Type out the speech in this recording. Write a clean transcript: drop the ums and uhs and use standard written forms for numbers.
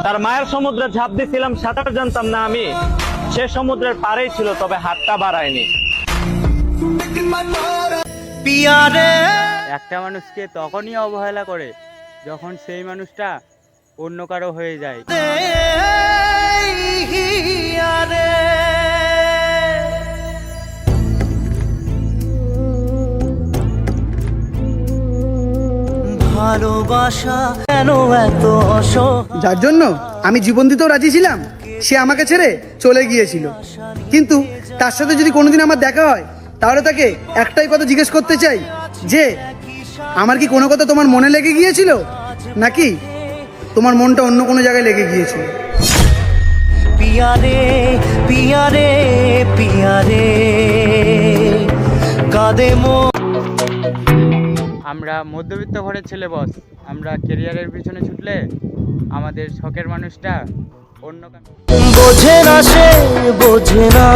তার মায়ের সমুদ্রে ঝাঁপ দিয়েছিলাম, সাঁতার জানতাম না আমি। সে সমুদ্রের পাড়েই ছিল, তবে হাতটা বাড়ায়নি। একটা মানুষকে তখনই অবহেলা করে যখন সেই মানুষটা অন্য কারো হয়ে যায়। ভালোবাসা কেন এত যার জন্য আমি জীবন দিতেও রাজি ছিলাম, সে আমাকে ছেড়ে চলে গিয়েছিল। কিন্তু তার সাথে যদি কোনোদিন আমার দেখা হয়, তাহলে তাকে একটাই কথা জিজ্ঞেস করতে চাই যে আমার কি কোনো কথা তোমার মনে লেগে গিয়েছিল, নাকি তোমার মনটা অন্য কোনো জায়গায় লেগে গিয়েছিল? পিয়ারে পিয়ারে পিয়ারে কাঁদে মন। আমরা মধ্যবিত্ত ঘরের ছেলে বস, আমরা কেরিয়ারের পিছনে ছুটলে আমাদের শখের মানুষটা অন্য বোঝে না, সে বোঝে না।